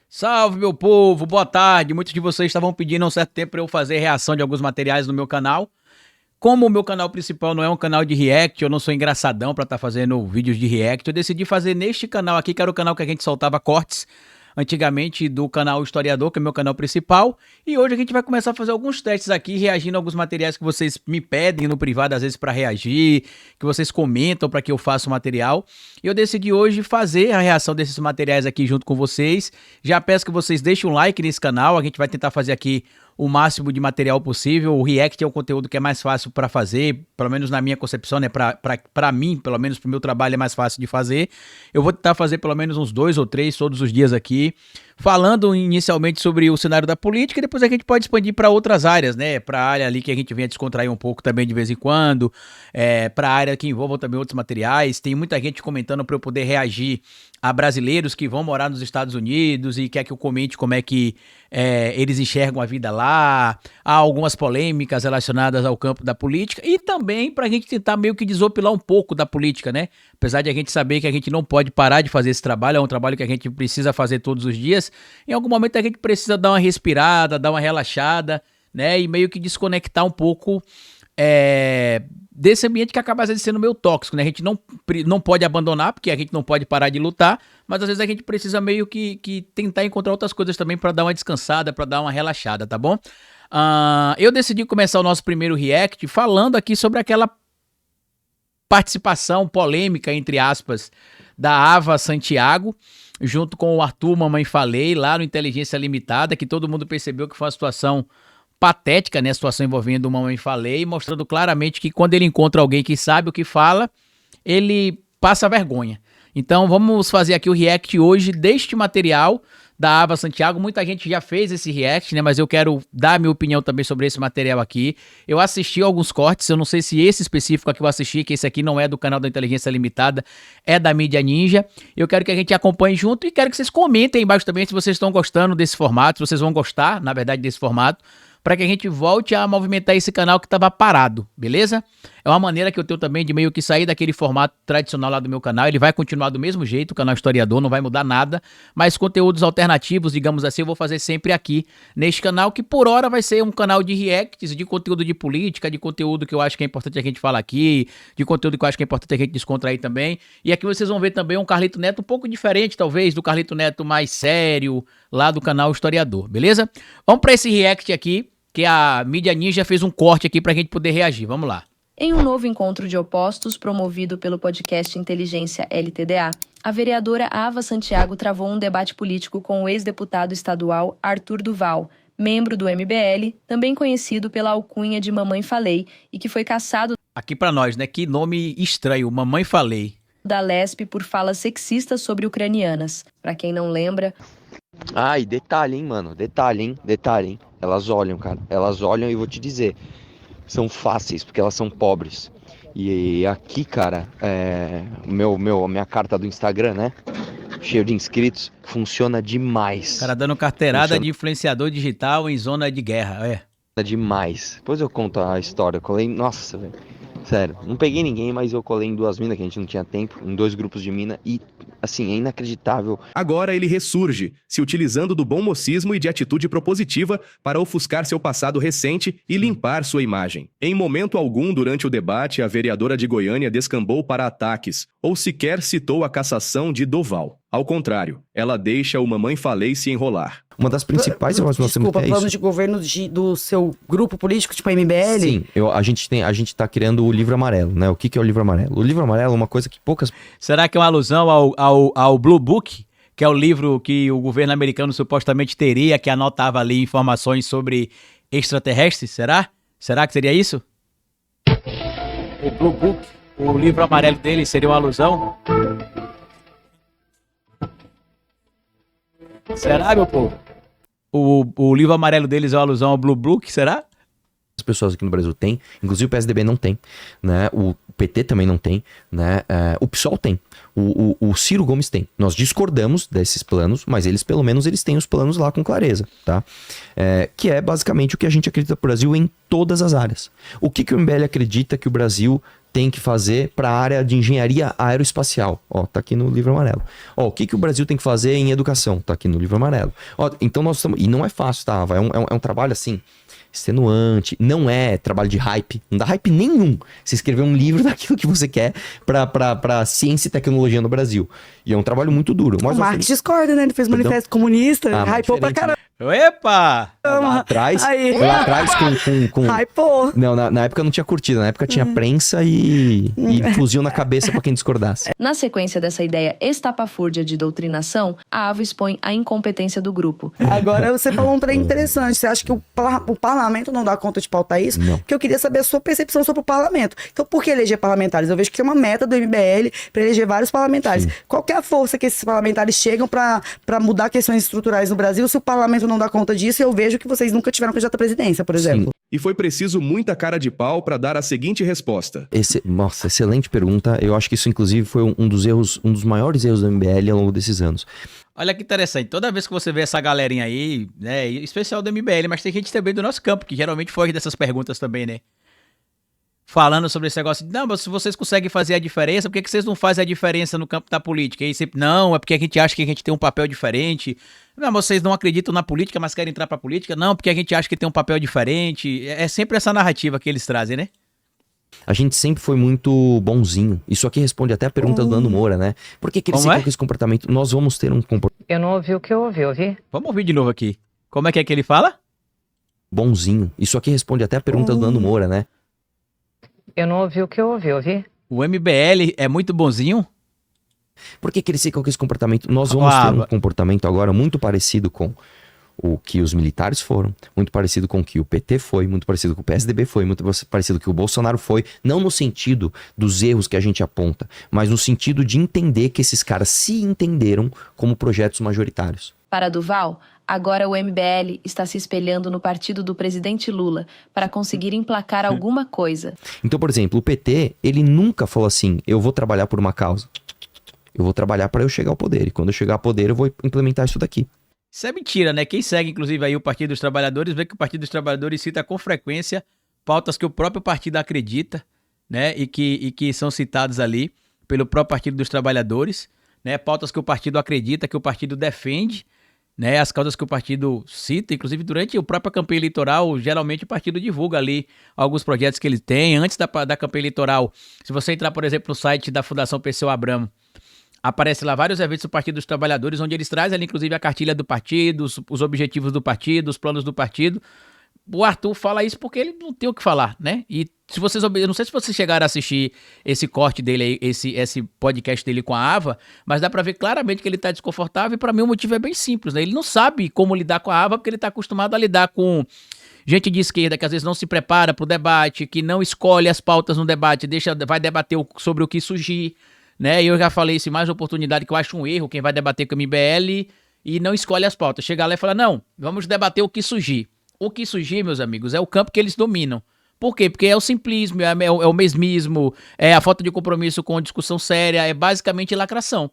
Salve, meu povo, boa tarde. Muitos de vocês estavam pedindo há um certo tempo para eu fazer reação de alguns materiais no meu canal. Como o meu canal principal não é um canal de react, eu não sou engraçadão para estar fazendo vídeos de react, eu decidi fazer neste canal aqui, que era o canal que a gente soltava cortes antigamente do canal Historiador, que é o meu canal principal. E hoje a gente vai começar a fazer alguns testes aqui, reagindo a alguns materiais que vocês me pedem no privado, às vezes para reagir, que vocês comentam para que eu faça o material. E eu decidi hoje fazer a reação desses materiais aqui junto com vocês. Já peço que vocês deixem um like nesse canal, a gente vai tentar fazer aqui o máximo de material possível. O react é um conteúdo que é mais fácil para fazer, pelo menos na minha concepção, né? Para mim, pelo menos pro meu trabalho é mais fácil de fazer. Eu vou tentar fazer pelo menos uns 2 ou 3 todos os dias aqui, falando inicialmente sobre o cenário da política, e depois a gente pode expandir para outras áreas, né? Para a área ali que a gente venha descontrair um pouco também de vez em quando, para a área que envolva também outros materiais. Tem muita gente comentando para eu poder reagir a brasileiros que vão morar nos Estados Unidos e quer que eu comente como é que eles enxergam a vida lá. Há algumas polêmicas relacionadas ao campo da política e também para a gente tentar meio que desopilar um pouco da política, né? Apesar de a gente saber que a gente não pode parar de fazer esse trabalho, é um trabalho que a gente precisa fazer todos os dias. Em algum momento a gente precisa dar uma respirada, dar uma relaxada, né? E meio que desconectar um pouco desse ambiente que acaba às vezes sendo meio tóxico, né? A gente não pode abandonar, porque a gente não pode parar de lutar, mas às vezes a gente precisa meio que tentar encontrar outras coisas também para dar uma descansada, para dar uma relaxada, tá bom? Eu decidi começar o nosso primeiro react falando aqui sobre aquela participação polêmica, entre aspas, da Ava Santiago, junto com o Arthur Mamãe Falei, lá no Inteligência Limitada, que todo mundo percebeu que foi uma situação patética, né? A situação envolvendo o Mamãe Falei, mostrando claramente que quando ele encontra alguém que sabe o que fala, ele passa vergonha. Então vamos fazer aqui o react hoje deste material da Ava Santiago. Muita gente já fez esse react, né? Mas eu quero dar a minha opinião também sobre esse material aqui. Eu assisti alguns cortes, eu não sei se esse específico aqui eu assisti, que esse aqui não é do canal da Inteligência Limitada, é da Mídia Ninja. Eu quero que a gente acompanhe junto e quero que vocês comentem aí embaixo também se vocês estão gostando desse formato, se vocês vão gostar, na verdade, desse formato, para que a gente volte a movimentar esse canal que estava parado, beleza? É uma maneira que eu tenho também de meio que sair daquele formato tradicional lá do meu canal. Ele vai continuar do mesmo jeito, o canal Historiador, não vai mudar nada, mas conteúdos alternativos, digamos assim, eu vou fazer sempre aqui neste canal, que por hora vai ser um canal de reacts, de conteúdo de política, de conteúdo que eu acho que é importante a gente falar aqui, de conteúdo que eu acho que é importante a gente descontrair também. E aqui vocês vão ver também um Carlito Neto um pouco diferente, talvez, do Carlito Neto mais sério, lá do canal Historiador, beleza? Vamos para esse react aqui, que a Mídia Ninja fez um corte aqui pra gente poder reagir. Vamos lá. Em um novo encontro de opostos promovido pelo podcast Inteligência LTDA, a vereadora Ava Santiago travou um debate político com o ex-deputado estadual Arthur Duval, membro do MBL, também conhecido pela alcunha de Mamãe Falei, e que foi cassado aqui pra nós, né? Que nome estranho, Mamãe Falei. Da Lespe por falas sexistas sobre ucranianas. Pra quem não lembra... E detalhe, hein, mano, detalhe, hein. Elas olham, cara, elas olham e vou te dizer, são fáceis, porque elas são pobres. E aqui, cara, minha carta do Instagram, né, cheio de inscritos, funciona demais. Cara dando carteirada de influenciador digital em zona de guerra, demais. Depois eu conto a história, eu colei, nossa, velho. Sério, não peguei ninguém, mas eu colei em 2 minas, que a gente não tinha tempo, em 2 grupos de mina, e, assim, é inacreditável. Agora ele ressurge, se utilizando do bom mocismo e de atitude propositiva para ofuscar seu passado recente e limpar sua imagem. Em momento algum durante o debate, a vereadora de Goiânia descambou para ataques, ou sequer citou a cassação de Doval. Ao contrário, ela deixa o Mamãe Falei se enrolar. Uma das principais... Desculpa, plano de governo do seu grupo político, tipo a MBL? Sim, a gente tá criando o livro amarelo, né? O que é o livro amarelo? O livro amarelo é uma coisa que poucas... Será que é uma alusão ao Blue Book, que é o livro que o governo americano supostamente teria, que anotava ali informações sobre extraterrestres? Será? Será que seria isso? O Blue Book, o livro amarelo dele, seria uma alusão? Será, meu povo? O livro amarelo deles é uma alusão ao Blue Book, será? As pessoas aqui no Brasil têm, inclusive o PSDB não tem, né? O PT também não tem, né? O PSOL tem, o Ciro Gomes tem. Nós discordamos desses planos, mas eles pelo menos eles têm os planos lá com clareza, tá? Que é basicamente o que a gente acredita pro Brasil em todas as áreas. O que o MBL acredita que o Brasil tem que fazer para a área de engenharia aeroespacial? Ó, tá aqui no livro amarelo. Ó, o que o Brasil tem que fazer em educação? Tá aqui no livro amarelo. Ó, então nós estamos... E não é fácil, tá? É um trabalho assim... extenuante, não é trabalho de hype, não dá hype nenhum você escrever um livro daquilo que você quer pra ciência e tecnologia no Brasil. E é um trabalho muito duro. Mas O Marx discorda, né? Ele fez Perdão? manifesto comunista, hypou pra diferente, caramba. Epa! Lá atrás, Aí. foi lá atrás com... Hypou. Não, na época não tinha curtida, na época tinha prensa e fuzil na cabeça pra quem discordasse. Na sequência dessa ideia estapafúrdia de doutrinação, a Ava expõe a incompetência do grupo. Agora você falou um trem interessante. Você acha que o parlamento não dá conta de pautar isso? Não. Porque eu queria saber a sua percepção sobre o parlamento. Então, por que eleger parlamentares? Eu vejo que tem uma meta do MBL para eleger vários parlamentares. Sim. Qual que é a força que esses parlamentares chegam para mudar questões estruturais no Brasil se o parlamento não dá conta disso? Eu vejo que vocês nunca tiveram candidato à presidência, por exemplo. E foi preciso muita cara de pau para dar a seguinte resposta. Nossa, excelente pergunta. Eu acho que isso, inclusive, foi um dos maiores erros do MBL ao longo desses anos. Olha que interessante, toda vez que você vê essa galerinha aí, né, em especial do MBL, mas tem gente também do nosso campo, que geralmente foge dessas perguntas também, né? Falando sobre esse negócio de, não, mas se vocês conseguem fazer a diferença, por que vocês não fazem a diferença no campo da política? E aí sempre, não, é porque a gente acha que a gente tem um papel diferente. Não, vocês não acreditam na política, mas querem entrar pra política? Não, porque a gente acha que tem um papel diferente. É sempre essa narrativa que eles trazem, né? A gente sempre foi muito bonzinho. Isso aqui responde até a pergunta do Nando Moura, né? Por que eles Como ficam com esse comportamento? Nós vamos ter um comportamento Eu não ouvi o que eu ouvi? Vamos ouvir de novo aqui. Como é que ele fala? bonzinho. Isso aqui responde até a pergunta do Nando Moura, né? Eu não ouvi o que eu ouvi? O MBL é muito bonzinho? Por que eles ficam com esse comportamento? Nós vamos ter um comportamento agora muito parecido com o que os militares foram, muito parecido com o que o PT foi, muito parecido com o PSDB foi, muito parecido com o que o Bolsonaro foi, não no sentido dos erros que a gente aponta, mas no sentido de entender que esses caras se entenderam como projetos majoritários. Para Duval, agora o MBL está se espelhando no partido do presidente Lula para conseguir emplacar alguma coisa. Então, por exemplo, o PT, ele nunca falou assim, eu vou trabalhar por uma causa. Eu vou trabalhar para eu chegar ao poder. E quando eu chegar ao poder, eu vou implementar isso daqui. Isso é mentira, né? Quem segue, inclusive, aí o Partido dos Trabalhadores, vê que o Partido dos Trabalhadores cita com frequência pautas que o próprio partido acredita, né? E que são citadas ali pelo próprio Partido dos Trabalhadores, né? Pautas que o partido acredita, que o partido defende, né? As causas que o partido cita, inclusive durante a própria campanha eleitoral, geralmente o partido divulga ali alguns projetos que ele tem. Antes da campanha eleitoral, se você entrar, por exemplo, no site da Fundação Perseu Abramo, aparece lá vários eventos do Partido dos Trabalhadores, onde eles trazem ali, inclusive, a cartilha do partido, os objetivos do partido, os planos do partido. O Arthur fala isso porque ele não tem o que falar, né? E se vocês, eu não sei se vocês chegaram a assistir esse corte dele aí, esse podcast dele com a Ava, mas dá pra ver claramente que ele tá desconfortável e pra mim o motivo é bem simples, né? Ele não sabe como lidar com a Ava porque ele tá acostumado a lidar com gente de esquerda que às vezes não se prepara pro debate, que não escolhe as pautas no debate, vai debater sobre o que surgir, né? Eu já falei isso em mais oportunidade, que eu acho um erro quem vai debater com o MBL e não escolhe as pautas. Chega lá e fala, não, vamos debater o que surgir. O que surgir, meus amigos, é o campo que eles dominam. Por quê? Porque é o simplismo, é o mesmismo, é a falta de compromisso com a discussão séria, é basicamente lacração.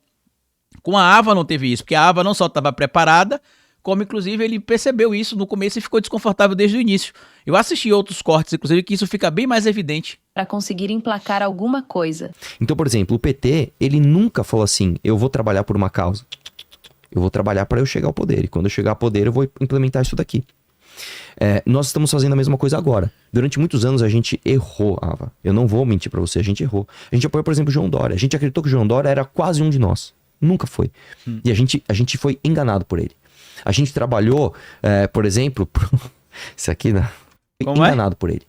Com a Ava não teve isso, porque a Ava não só estava preparada, como inclusive ele percebeu isso no começo e ficou desconfortável desde o início. Eu assisti outros cortes, inclusive, que isso fica bem mais evidente. Para conseguir emplacar alguma coisa. Então, por exemplo, o PT, ele nunca falou assim, eu vou trabalhar por uma causa. Eu vou trabalhar para eu chegar ao poder. E quando eu chegar ao poder, eu vou implementar isso daqui. Nós estamos fazendo a mesma coisa agora. Durante muitos anos a gente errou, Ava. Eu não vou mentir pra você, a gente errou. A gente apoiou, por exemplo, o João Dória. A gente acreditou que o João Dória era quase um de nós. Nunca foi. E a gente foi enganado por ele. A gente trabalhou, por exemplo... Isso aqui, né? Foi enganado por ele.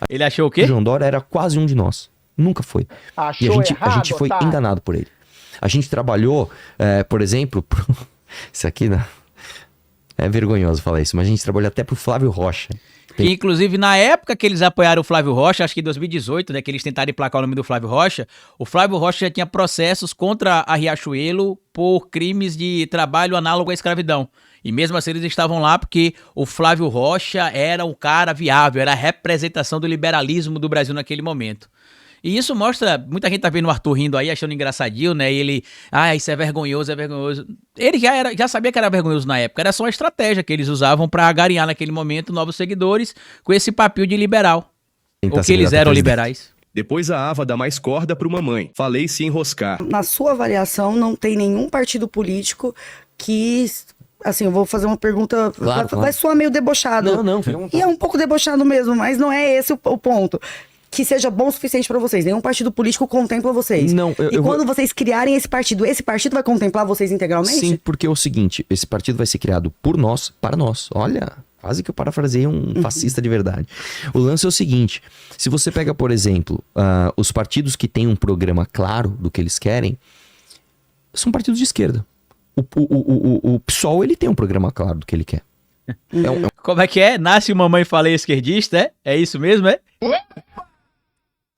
Ele achou o quê? O João Dória era quase um de nós. Nunca foi. Achou e a gente errado, foi tá? enganado por ele. A gente trabalhou, por exemplo... Isso aqui, né? É vergonhoso falar isso, mas a gente trabalhou até pro Flávio Rocha. Que, inclusive, na época que eles apoiaram o Flávio Rocha, acho que em 2018, né, que eles tentaram emplacar o nome do Flávio Rocha, o Flávio Rocha já tinha processos contra a Riachuelo por crimes de trabalho análogo à escravidão. E mesmo assim eles estavam lá porque o Flávio Rocha era um cara viável, era a representação do liberalismo do Brasil naquele momento. E isso mostra, muita gente tá vendo o Arthur rindo aí, achando engraçadinho, né? E ele, isso é vergonhoso, é vergonhoso. Ele já sabia que era vergonhoso na época, era só uma estratégia que eles usavam pra agarinhar naquele momento novos seguidores com esse papinho de liberal. Tentar Ou que ser eles candidato a eram presidente. liberais. Depois a Ava dá mais corda pro mamãe. Falei se enroscar. Na sua avaliação, não tem nenhum partido político que, assim, eu vou fazer uma pergunta, Claro, vai claro. soar meio debochado. Não, fica à vontade. E é um pouco debochado mesmo, mas não é esse o ponto. Que seja bom o suficiente pra vocês. Nenhum partido político contempla vocês. Não, eu quando vou- vocês criarem esse partido vai contemplar vocês integralmente? Sim, porque é o seguinte, esse partido vai ser criado por nós, para nós. Olha, quase que eu parafraseei um fascista de verdade. O lance é o seguinte, se você pega, por exemplo, os partidos que têm um programa claro do que eles querem, são partidos de esquerda. O PSOL, ele tem um programa claro do que ele quer. Como é que é? Nasce uma mãe falei esquerdista, é? É isso mesmo, é?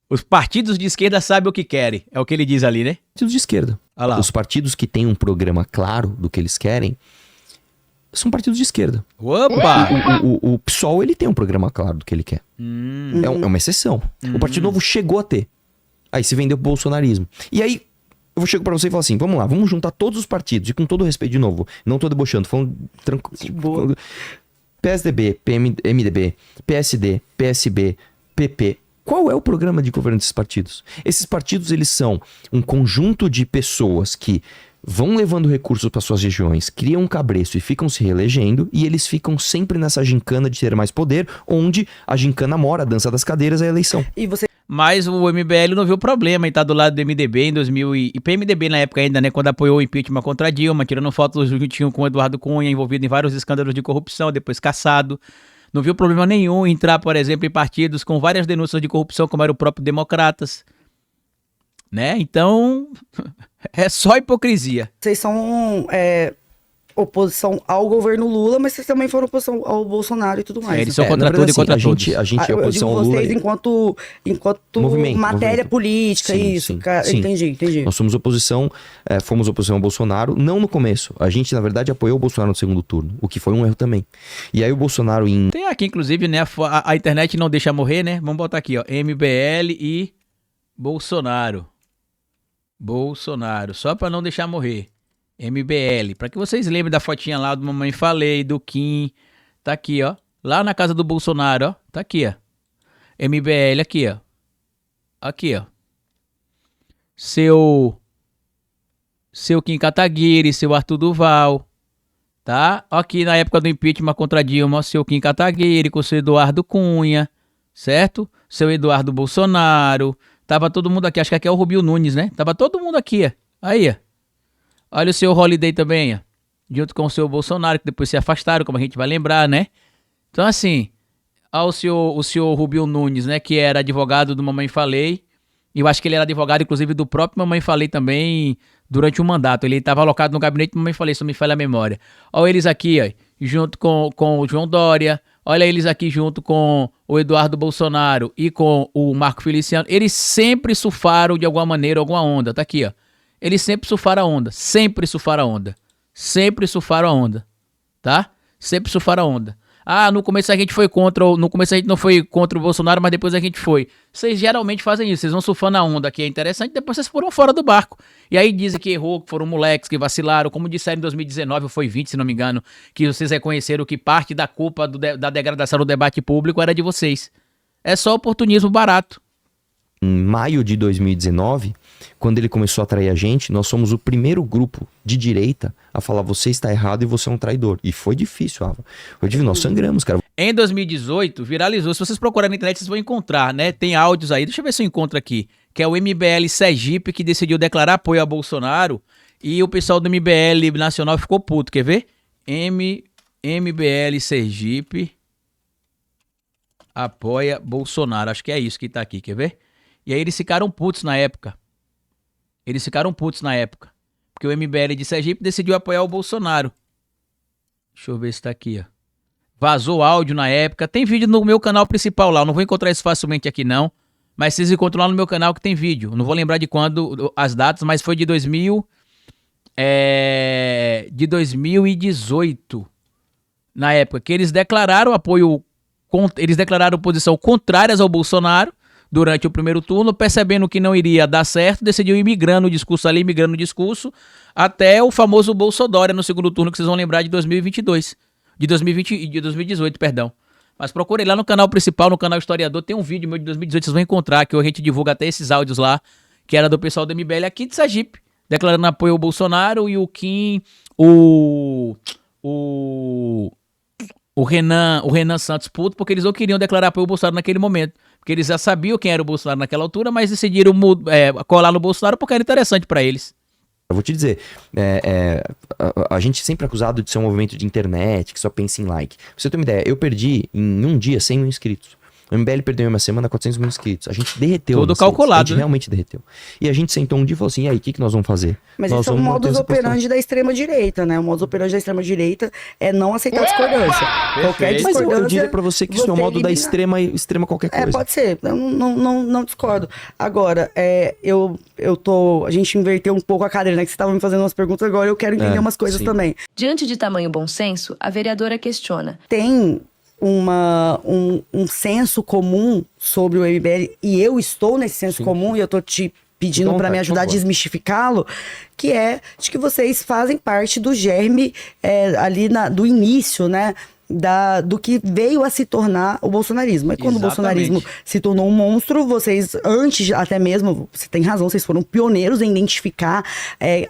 Os partidos de esquerda sabem o que querem. É o que ele diz ali, né? Partidos de esquerda. Olha lá. Os partidos que têm um programa claro do que eles querem, são partidos de esquerda. Opa! O PSOL, ele tem um programa claro do que ele quer. É uma exceção. O Partido Novo chegou a ter. Aí se vendeu pro bolsonarismo. E aí, eu vou chegar pra você e falar assim, vamos lá, vamos juntar todos os partidos. E com todo respeito, de novo, não tô debochando, falando tranquilo. PSDB, MDB, PSD, PSB, PP. Qual é o programa de governo desses partidos? Esses partidos, eles são um conjunto de pessoas que vão levando recursos para suas regiões, criam um cabresto e ficam se reelegendo, e eles ficam sempre nessa gincana de ter mais poder, onde a gincana mora, a dança das cadeiras, é a eleição. E você Mas o MBL não viu problema em estar do lado do MDB em 2000 e PMDB na época ainda, né, quando apoiou o impeachment contra a Dilma, tirando fotos juntinho com o Eduardo Cunha, envolvido em vários escândalos de corrupção, depois cassado. Não viu problema nenhum em entrar, por exemplo, em partidos com várias denúncias de corrupção, como era o próprio Democratas. Né? Então, é só hipocrisia. vocês são oposição ao governo Lula, mas vocês também foram oposição ao Bolsonaro e tudo mais. Eles são na contra verdade, tudo e contra a todos. gente é Eu oposição digo ao Lula. vocês enquanto Movimento, matéria movimento. política, Sim, isso. sim, Cara, sim. Entendi. Nós somos oposição ao Bolsonaro, não no começo. A gente, na verdade, apoiou o Bolsonaro no segundo turno, o que foi um erro também. E aí o Bolsonaro Tem aqui, inclusive, né, a internet não deixa morrer, né? Vamos botar aqui, ó, MBL e Bolsonaro. Bolsonaro, só pra não deixar morrer. MBL, pra que vocês lembrem da fotinha lá do Mamãe Falei, do Kim. Tá aqui, ó. Lá na casa do Bolsonaro, ó. Tá aqui, ó. MBL aqui, ó. Aqui, ó. Seu Kim Kataguiri, seu Arthur Duval. Tá? Aqui na época do impeachment contra Dilma, ó, seu Kim Kataguiri com o seu Eduardo Cunha, certo? Seu Eduardo Bolsonaro. Tava todo mundo aqui, acho que aqui é o Rubio Nunes, né? Tava todo mundo aqui, ó. Aí, ó. Olha o seu Holiday também, ó. Junto com o seu Bolsonaro, que depois se afastaram, como a gente vai lembrar, né? Então, assim, ó, o senhor Rubio Nunes, né? Que era advogado do Mamãe Falei. E eu acho que ele era advogado, inclusive, do próprio Mamãe Falei também durante o mandato. Ele estava alocado no gabinete do Mamãe Falei, se não me falha a memória. Olha eles aqui, ó, junto com o João Dória. Olha eles aqui junto com o Eduardo Bolsonaro e com o Marco Feliciano. Eles sempre surfaram de alguma maneira, alguma onda. Tá aqui, ó. Eles sempre surfaram a onda. Sempre surfaram a onda. Sempre surfaram a onda. Tá? Sempre surfaram a onda. Ah, no começo a gente foi contra, no começo a gente não foi contra o Bolsonaro, mas depois a gente foi. Vocês geralmente fazem isso, vocês vão surfando a onda, que é interessante, depois vocês foram fora do barco. E aí dizem que errou, que foram moleques, que vacilaram, como disseram em 2019, ou foi 20, se não me engano, que vocês reconheceram que parte da culpa da degradação do debate público era de vocês. É só oportunismo barato. em maio de 2019, quando ele começou a atrair a gente, nós somos o primeiro grupo de direita a falar você está errado e você é um traidor. E foi difícil, Ava. Foi difícil, nós sangramos, cara. Em 2018, viralizou. Se vocês procurarem na internet, vocês vão encontrar, né? Tem áudios aí. Deixa eu ver se eu encontro aqui. Que é o MBL Sergipe, que decidiu declarar apoio a Bolsonaro. E o pessoal do MBL Nacional ficou puto. Quer ver? MBL Sergipe apoia Bolsonaro. Acho que é isso que tá aqui. Quer ver? E aí eles ficaram putos na época. Porque o MBL de Sergipe decidiu apoiar o Bolsonaro. Deixa eu ver se tá aqui, ó. Vazou áudio na época. Tem vídeo no meu canal principal lá. Eu não vou encontrar isso facilmente aqui, não. Mas vocês encontram lá no meu canal que tem vídeo. Eu não vou lembrar de quando, as datas, mas foi de 2018. Na época que eles declararam apoio, eles declararam posição contrárias ao Bolsonaro, durante o primeiro turno, percebendo que não iria dar certo, decidiu ir migrando o discurso ali, migrando o discurso, até o famoso Bolsodória no segundo turno, que vocês vão lembrar de 2022, de 2018, perdão. Mas procurem lá no canal principal, no canal Historiador, tem um vídeo meu de 2018, vocês vão encontrar, que a gente divulga até esses áudios lá, que era do pessoal do MBL aqui de Sergipe, declarando apoio ao Bolsonaro, e o Kim, o Renan Santos puto, porque eles não queriam declarar apoio ao Bolsonaro naquele momento. Porque eles já sabiam quem era o Bolsonaro naquela altura, mas decidiram colar no Bolsonaro porque era interessante pra eles. Eu vou te dizer, a gente é sempre acusado de ser um movimento de internet, que só pensa em like. Pra você ter uma ideia, eu perdi em um dia 100 mil inscritos. O MBL perdeu em uma semana 400 mil inscritos. A gente derreteu. Tudo calculado, A gente realmente derreteu. E a gente sentou um dia e falou assim, e aí, o que nós vamos fazer? Mas nós isso é o vamos manter modus essa postura. operandi da extrema-direita, né? O modus operandi da extrema-direita é não aceitar discordância. Qualquer Perfeito. Mas discordância... eu diria pra você que isso é o modo da elimina. extrema qualquer coisa. Pode ser. Eu não discordo. Agora, a gente inverteu um pouco a cadeira, né? Que você estava me fazendo umas perguntas, agora eu quero entender umas coisas sim. também. Diante de tamanho bom senso, a vereadora questiona. Tem um senso comum sobre o MBL, e eu estou nesse senso comum, e eu tô te pedindo Então, para me ajudar a desmistificá-lo, que é de que vocês fazem parte do germe ali do início, né? Do que veio a se tornar o bolsonarismo. E quando o bolsonarismo se tornou um monstro, vocês, antes até mesmo, você tem razão, vocês foram pioneiros em identificar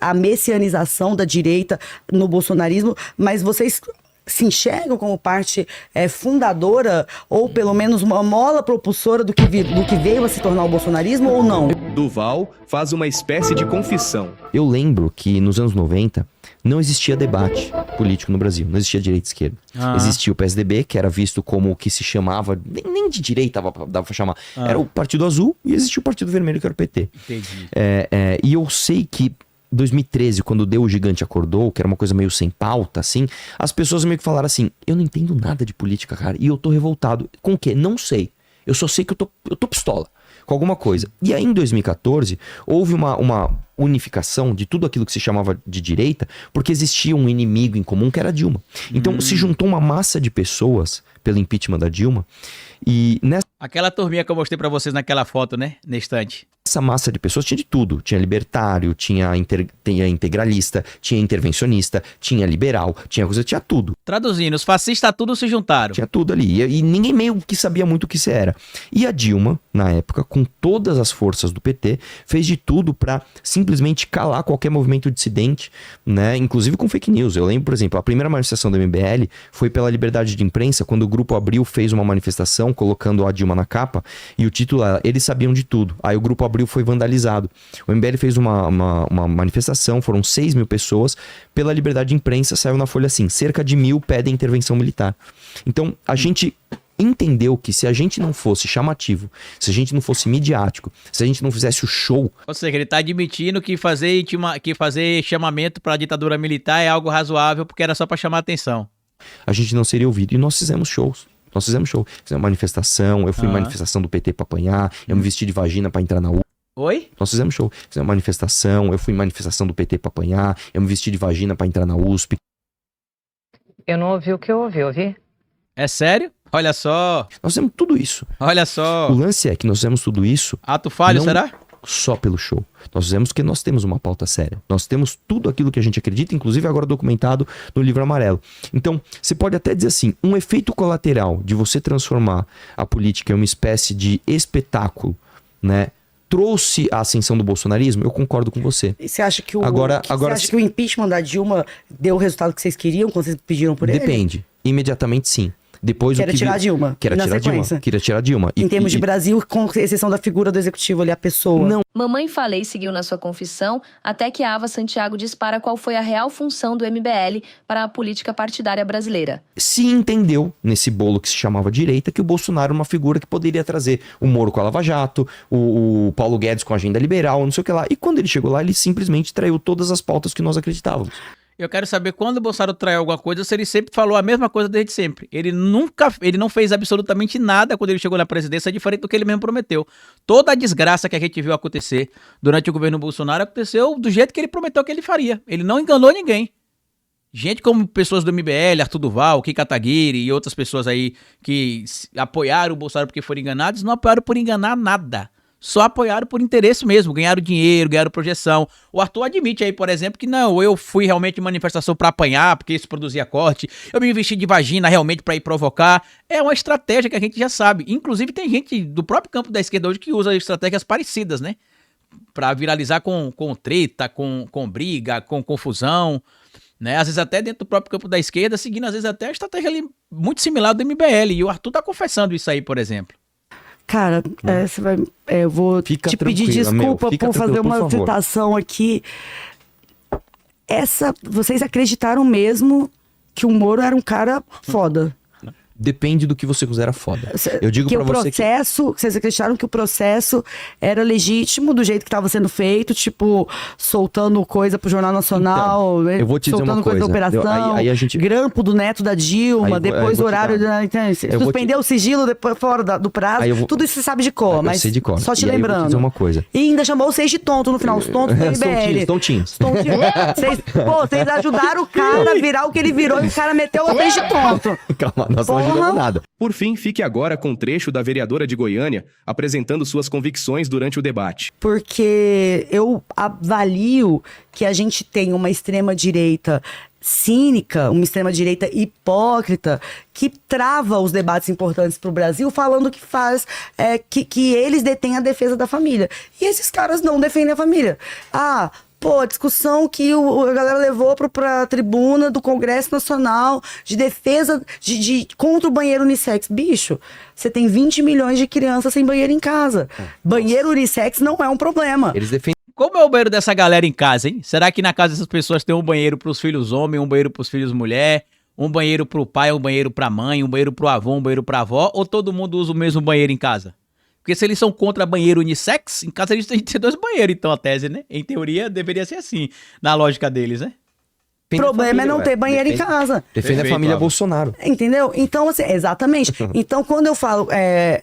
a messianização da direita no bolsonarismo, mas vocês se enxergam como parte fundadora, ou pelo menos uma mola propulsora do que veio a se tornar o bolsonarismo, ou não? Duval faz uma espécie de confissão. Eu lembro que nos anos 90 não existia debate político no Brasil, não existia direita e esquerda. Existia o PSDB, que era visto como o que se chamava, nem de direita dava pra chamar, era o Partido Azul, e existia o Partido Vermelho, que era o PT. Entendi. E eu sei que 2013, quando deu o Gigante Acordou, que era uma coisa meio sem pauta, assim, as pessoas meio que falaram assim, eu não entendo nada de política, cara, e eu tô revoltado. Com o quê? Não sei. Eu só sei que eu tô pistola com alguma coisa. E aí, em 2014, houve uma unificação de tudo aquilo que se chamava de direita, porque existia um inimigo em comum, que era a Dilma. Então, se juntou uma massa de pessoas pelo impeachment da Dilma, e nessa Aquela turminha que eu mostrei pra vocês naquela foto, né? Na estante. essa massa de pessoas tinha de tudo. Tinha libertário, tinha integralista, tinha intervencionista, tinha liberal, tinha tudo. Traduzindo, os fascistas tudo se juntaram. Tinha tudo ali. E ninguém meio que sabia muito o que isso era. E a Dilma, na época, com todas as forças do PT, fez de tudo pra simplesmente calar qualquer movimento dissidente, né? Inclusive com fake news. Eu lembro, por exemplo, a primeira manifestação do MBL foi pela liberdade de imprensa, quando o Grupo Abril fez uma manifestação colocando a Dilma na capa, e o título era Eles Sabiam de Tudo. Aí o Grupo Abril foi vandalizado. O MBL fez uma manifestação, foram 6 mil pessoas, pela liberdade de imprensa, saiu na Folha assim, cerca de 1.000 pedem intervenção militar. Então, a gente entendeu que se a gente não fosse chamativo, se a gente não fosse midiático, se a gente não fizesse o show... Ou seja, ele tá admitindo que fazer chamamento pra ditadura militar é algo razoável, porque era só pra chamar atenção. A gente não seria ouvido. E nós fizemos shows. Fizemos manifestação, eu fui em manifestação do PT pra apanhar, eu me vesti de vagina pra entrar na USP. Oi? Nós fizemos show. Fizemos manifestação, eu fui em manifestação do PT pra apanhar, eu me vesti de vagina pra entrar na USP. Eu não ouvi o que eu ouvi? É sério? Olha só. Nós fizemos tudo isso. Olha só. O lance é que nós fizemos tudo isso... Ato falho, não será? Só pelo show. Nós fizemos porque nós temos uma pauta séria. Nós temos tudo aquilo que a gente acredita, inclusive agora documentado no Livro Amarelo. Então, você pode até dizer assim, um efeito colateral de você transformar a política em uma espécie de espetáculo, né? Trouxe a ascensão do bolsonarismo, eu concordo com você. E você acha que Você acha que o impeachment da Dilma deu o resultado que vocês queriam quando vocês pediram por ele? Depende. Imediatamente sim. Depois Queria tirar a Dilma. Queria tirar a Dilma. Em termos de Brasil, com exceção da figura do executivo ali, a pessoa. Não. Mamãe Falei seguiu na sua confissão até que a Ava Santiago dispara qual foi a real função do MBL para a política partidária brasileira. Se entendeu, nesse bolo que se chamava direita, que o Bolsonaro era uma figura que poderia trazer o Moro com a Lava Jato, o Paulo Guedes com a agenda liberal, não sei o que lá. E quando ele chegou lá, ele simplesmente traiu todas as pautas que nós acreditávamos. Eu quero saber quando o Bolsonaro traiu alguma coisa, se ele sempre falou a mesma coisa desde sempre. Ele não fez absolutamente nada quando ele chegou na presidência, diferente do que ele mesmo prometeu. Toda a desgraça que a gente viu acontecer durante o governo Bolsonaro aconteceu do jeito que ele prometeu que ele faria. Ele não enganou ninguém. Gente como pessoas do MBL, Arthur Duval, Kim Kataguiri e outras pessoas aí que apoiaram o Bolsonaro porque foram enganados, não apoiaram por enganar nada. Só apoiaram por interesse mesmo, ganharam dinheiro, ganharam projeção. O Arthur admite aí, por exemplo, que não, eu fui realmente em manifestação pra apanhar, porque isso produzia corte, eu me vesti de vagina realmente pra ir provocar. É uma estratégia que a gente já sabe. Inclusive tem gente do próprio campo da esquerda hoje que usa estratégias parecidas, né? Pra viralizar com treta, com briga, com confusão, né? Às vezes até dentro do próprio campo da esquerda, seguindo às vezes até a estratégia ali muito similar do MBL. E o Arthur tá confessando isso aí, por exemplo. Cara, você vai, eu vou Fica te pedir tranquila, meu, desculpa fica por fazer tranquila, por uma favor. citação aqui. Vocês acreditaram mesmo que o Moro era um cara foda? Depende do que você considera foda. Eu digo que pra o você que... processo, vocês acreditaram que o processo era legítimo do jeito que estava sendo feito, tipo, soltando coisa pro Jornal Nacional, eu vou te dizer soltando uma coisa. da operação, Aí a gente... grampo do neto da Dilma, Aí depois vou o te horário, dar. suspendeu o sigilo depois fora do prazo, Aí eu vou- tudo isso você sabe de cor, Eu mas sei de cor. só te E aí eu vou te lembrando. dizer uma coisa. E ainda chamou vocês de tonto no final, os tontos do MBL. Tontinhos. Vocês ajudaram o cara a virar o que ele virou e o cara meteu vocês de tonto. Calma, nós não Porra. ajudamos nada. Por fim, fique agora com um trecho da vereadora de Goiânia apresentando suas convicções durante o debate. Porque eu avalio que a gente tem uma extrema-direita cínica, uma extrema-direita hipócrita, que trava os debates importantes para o Brasil, falando que faz que eles detêm a defesa da família. E esses caras não defendem a família. A discussão que a galera levou pra tribuna do Congresso Nacional de defesa contra o banheiro unissex. Bicho, você tem 20 milhões de crianças sem banheiro em casa. Banheiro unissex não é um problema. Eles defendem Como é o banheiro dessa galera em casa, hein? Será que na casa dessas pessoas tem um banheiro pros filhos homem, um banheiro pros filhos mulher, um banheiro pro pai, um banheiro pra mãe, um banheiro pro avô, um banheiro pra avó, ou todo mundo usa o mesmo banheiro em casa? Porque se eles são contra banheiro unissex, em casa eles têm que ter 2 banheiros, então a tese, né? Em teoria deveria ser assim, na lógica deles, né? O problema é não ter banheiro em casa. Defende a Perfeito, família Álvaro. Bolsonaro. Entendeu? Então, assim, exatamente. Então, quando eu falo,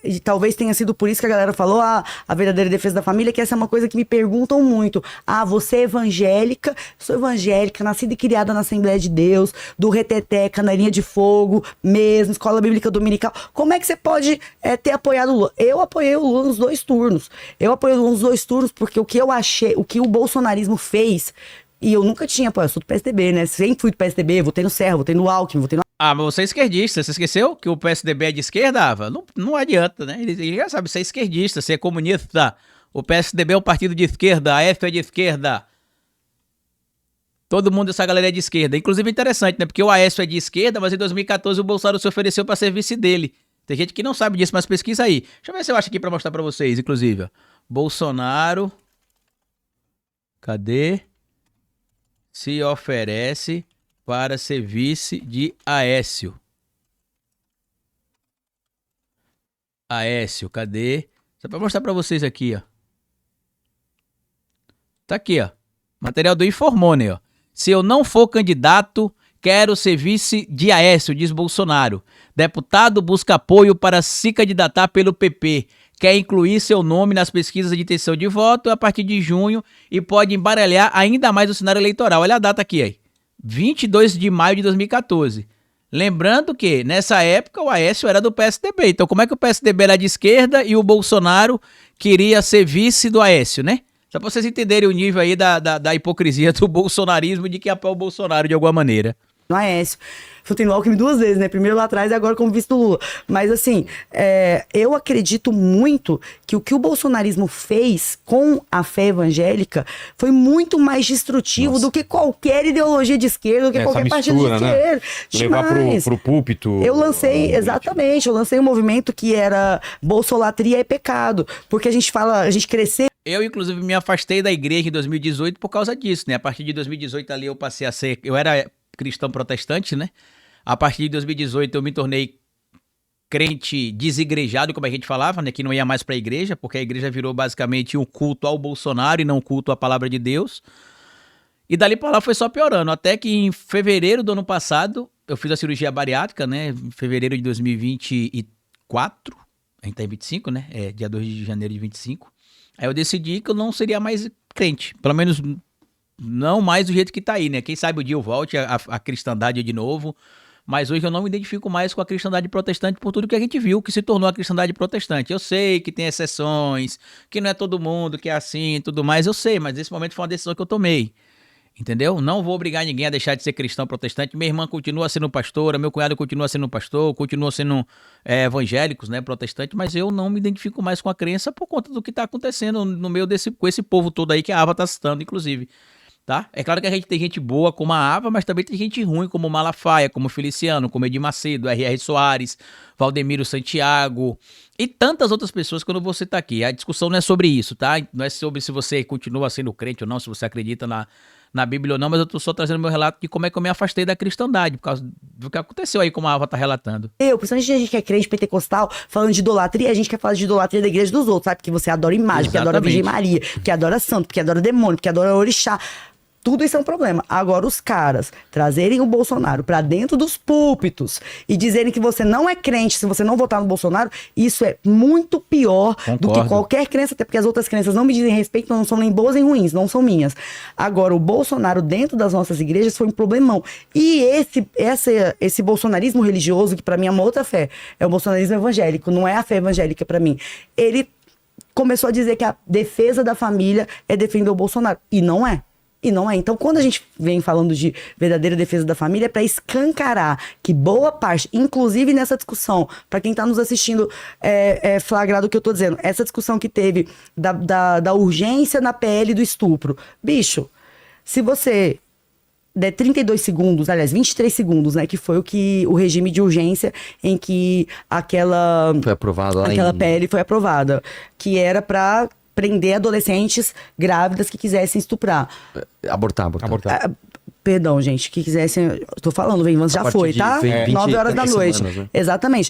e talvez tenha sido por isso que a galera falou, a verdadeira defesa da família, que essa é uma coisa que me perguntam muito. Você é evangélica? Sou evangélica, nascida e criada na Assembleia de Deus, do Reteté, Canarinha de Fogo, mesmo, Escola Bíblica Dominical. Como é que você pode ter apoiado o Lula? Eu apoiei o Lula nos 2 turnos. Eu apoiei o Lula nos 2 turnos porque o que eu achei, o que o bolsonarismo fez. E eu nunca tinha apoiado, eu sou do PSDB, né? Sempre fui do PSDB, votei no Serra, votei no Alckmin, votei no... Mas você é esquerdista, você esqueceu que o PSDB é de esquerda, Ava? Não adianta, né? Ele já sabe, você é esquerdista, você é comunista. O PSDB é um partido de esquerda, a F é de esquerda. Todo mundo, essa galera é de esquerda. Inclusive é interessante, né? Porque o Aécio é de esquerda, mas em 2014 o Bolsonaro se ofereceu para ser vice dele. Tem gente que não sabe disso, mas pesquisa aí. Deixa eu ver se eu acho aqui para mostrar para vocês, inclusive. Ó. Bolsonaro. Cadê? Se oferece para ser vice de Aécio. Aécio, cadê? Só para mostrar para vocês aqui, ó. Tá aqui, ó. Material do Informone, ó. Se eu não for candidato, quero ser vice de Aécio, diz Bolsonaro. Deputado busca apoio para se candidatar pelo PP. Quer incluir seu nome nas pesquisas de intenção de voto a partir de junho e pode embaralhar ainda mais o cenário eleitoral. Olha a data aqui, aí. 22 de maio de 2014. Lembrando que, nessa época, o Aécio era do PSDB. Então, como é que o PSDB era de esquerda e o Bolsonaro queria ser vice do Aécio, né? Só pra vocês entenderem o nível aí da hipocrisia do bolsonarismo e de que apoia o Bolsonaro de alguma maneira. no Aécio. Votei no Alckmin 2 vezes, né? Primeiro lá atrás e agora como vice do Lula. Mas assim, eu acredito muito que o bolsonarismo fez com a fé evangélica foi muito mais destrutivo do que qualquer ideologia de esquerda, do que qualquer partido de esquerda. Levar pro púlpito. Eu lancei, exatamente, eu lancei um movimento que era Bolsolatria é pecado. Porque a gente fala, a gente cresceu. Eu, inclusive, me afastei da igreja em 2018 por causa disso, né? A partir de 2018 ali eu passei a ser... Eu era cristão protestante, né? A partir de 2018 eu me tornei crente desigrejado, como a gente falava, né? Que não ia mais pra igreja, porque a igreja virou basicamente um culto ao Bolsonaro e não um culto à palavra de Deus. E dali pra lá foi só piorando, até que em fevereiro do ano passado eu fiz a cirurgia bariátrica, né? Em fevereiro de 2024, a gente tá em 25, né? Dia 2 de janeiro de 25. Aí eu decidi que eu não seria mais crente, pelo menos Não mais do jeito que tá aí, né? Quem sabe o dia eu volte a cristandade de novo. Mas hoje eu não me identifico mais com a cristandade protestante por tudo que a gente viu que se tornou a cristandade protestante. Eu sei que tem exceções, que não é todo mundo que é assim e tudo mais, eu sei, mas esse momento foi uma decisão que eu tomei. Entendeu? Não vou obrigar ninguém a deixar de ser cristão protestante. Minha irmã continua sendo pastora, meu cunhado continua sendo pastor, continua sendo evangélicos, né, protestante, mas eu não me identifico mais com a crença por conta do que está acontecendo no meio com esse povo todo aí que a Ava está citando, inclusive. Tá? É claro que a gente tem gente boa como a Ava, mas também tem gente ruim como o Malafaia, como o Feliciano, como Edir Macedo, R.R. Soares, Valdemiro Santiago e tantas outras pessoas que eu não vou citar aqui. A discussão não é sobre isso, tá? Não é sobre se você continua sendo crente ou não, se você acredita na Bíblia ou não, mas eu tô só trazendo meu relato de como é que eu me afastei da cristandade, por causa do que aconteceu aí, como a Ava tá relatando. Principalmente a gente que é crente pentecostal, falando de idolatria, a gente quer falar de idolatria da igreja dos outros, sabe? Porque você adora imagem, porque adora a Virgem Maria, porque adora santo, porque adora demônio, porque adora orixá. Tudo isso é um problema. Agora, os caras trazerem o Bolsonaro pra dentro dos púlpitos e dizerem que você não é crente se você não votar no Bolsonaro, isso é muito pior do que qualquer crença, até porque as outras crenças não me dizem respeito, não são nem boas nem ruins, não são minhas. Agora, o Bolsonaro dentro das nossas igrejas foi um problemão. E esse bolsonarismo religioso, que pra mim é uma outra fé, é o bolsonarismo evangélico, não é a fé evangélica pra mim. Ele começou a dizer que a defesa da família é defender o Bolsonaro. E não é. E não é. Então, quando a gente vem falando de verdadeira defesa da família, é para escancarar que boa parte, inclusive nessa discussão, para quem tá nos assistindo flagrado o que eu tô dizendo, essa discussão que teve da urgência na PL do estupro. Bicho, se você der 32 segundos, aliás, 23 segundos, né, que foi o regime de urgência em que aquela PL foi aprovada, que era para prender adolescentes grávidas que quisessem estuprar. Abortar. Perdão, gente, que quisessem... Tô falando, Venvance já foi, tá? 9 horas da noite. Semanas, né? Exatamente.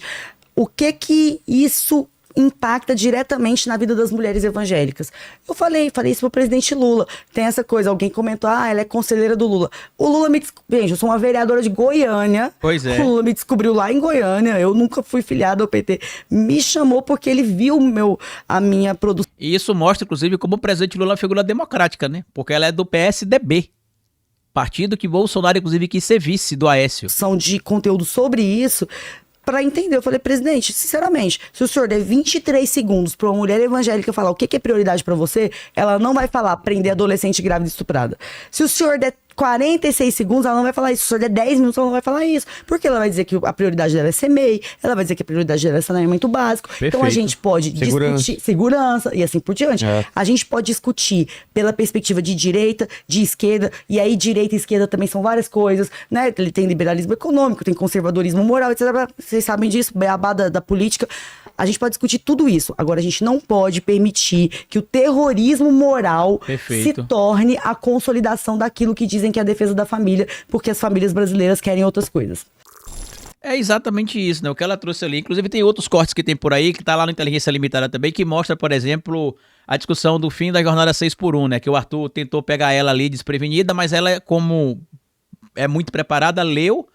O que isso impacta diretamente na vida das mulheres evangélicas? Eu falei isso pro presidente Lula. Tem essa coisa, alguém comentou, ela é conselheira do Lula. O Lula me descobriu, gente, eu sou uma vereadora de Goiânia. Pois é. O Lula me descobriu lá em Goiânia, eu nunca fui filiada ao PT. Me chamou porque ele viu a minha produção. E isso mostra, inclusive, como o presidente Lula é uma figura democrática, né? Porque ela é do PSDB. Partido que Bolsonaro, inclusive, quis ser vice do Aécio. São de conteúdo sobre isso, para entender. Eu falei, presidente, sinceramente, se o senhor der 23 segundos para uma mulher evangélica falar o que é prioridade para você, ela não vai falar prender adolescente grávida e estuprada. Se o senhor der 46 segundos, ela não vai falar isso. Se o senhor der 10 minutos, ela não vai falar isso. Porque ela vai dizer que a prioridade dela é ser MEI, ela vai dizer que a prioridade dela é saneamento básico. Perfeito. Então a gente pode discutir segurança e assim por diante. A gente pode discutir pela perspectiva de direita, de esquerda, e aí direita e esquerda também são várias coisas, né? Ele tem liberalismo econômico, tem conservadorismo moral, etc. Vocês sabem disso, beabá da política. A gente pode discutir tudo isso. Agora, a gente não pode permitir que o terrorismo moral se torne a consolidação daquilo que dizem que é a defesa da família, porque as famílias brasileiras querem outras coisas. É exatamente isso, né? O que ela trouxe ali. Inclusive, tem outros cortes que tem por aí, que tá lá no Inteligência Limitada também, que mostra, por exemplo, a discussão do fim da jornada 6x1, né? Que o Arthur tentou pegar ela ali desprevenida, mas ela, como é muito preparada, leu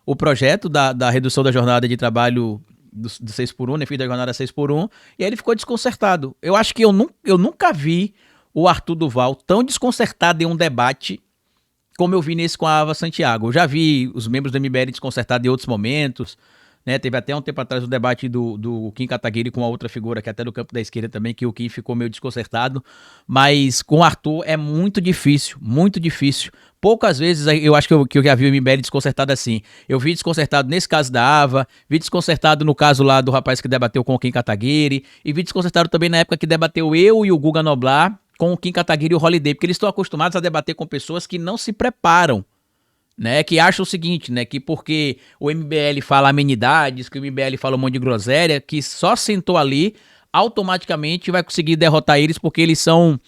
o projeto da redução da jornada de trabalho do 6x1, né? Fim da jornada 6x1, e aí ele ficou desconcertado. Eu acho que eu nunca vi o Arthur Duval tão desconcertado em um debate como eu vi nesse com a Ava Santiago. Eu já vi os membros do MBL desconcertados em outros momentos, né? Teve até um tempo atrás o debate do Kim Kataguiri com a outra figura, que é até do campo da esquerda também, que o Kim ficou meio desconcertado. Mas com o Arthur é muito difícil, muito difícil. Poucas vezes eu acho que eu já vi o MBL desconcertado assim. Eu vi desconcertado nesse caso da Ava, vi desconcertado no caso lá do rapaz que debateu com o Kim Kataguiri, e vi desconcertado também na época que debateu eu e o Guga Noblar com o Kim Kataguiri e o Holiday, porque eles estão acostumados a debater com pessoas que não se preparam, né, que acham o seguinte, né, que porque o MBL fala amenidades, que o MBL fala um monte de groselha, que só sentou ali, automaticamente vai conseguir derrotar eles, porque eles são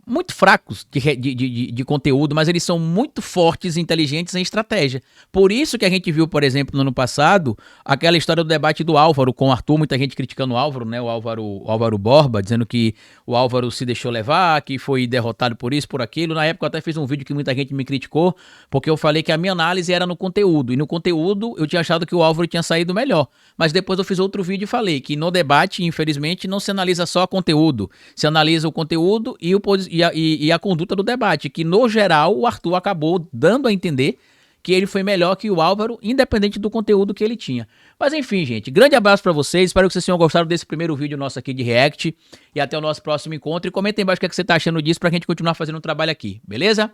muito fracos de conteúdo, mas eles são muito fortes e inteligentes em estratégia. Por isso que a gente viu, por exemplo, no ano passado, aquela história do debate do Álvaro com o Arthur, muita gente criticando o Álvaro, né? O Álvaro Borba, dizendo que o Álvaro se deixou levar, que foi derrotado por isso, por aquilo. Na época eu até fiz um vídeo que muita gente me criticou, porque eu falei que a minha análise era no conteúdo, e no conteúdo eu tinha achado que o Álvaro tinha saído melhor. Mas depois eu fiz outro vídeo e falei que no debate, infelizmente, não se analisa só conteúdo, se analisa o conteúdo e e a conduta do debate, que no geral o Arthur acabou dando a entender que ele foi melhor que o Álvaro, independente do conteúdo que ele tinha. Mas enfim, gente, grande abraço pra vocês, espero que vocês tenham gostado desse primeiro vídeo nosso aqui de React, e até o nosso próximo encontro, e comentem embaixo o que você tá achando disso pra gente continuar fazendo um trabalho aqui, beleza?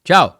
Tchau!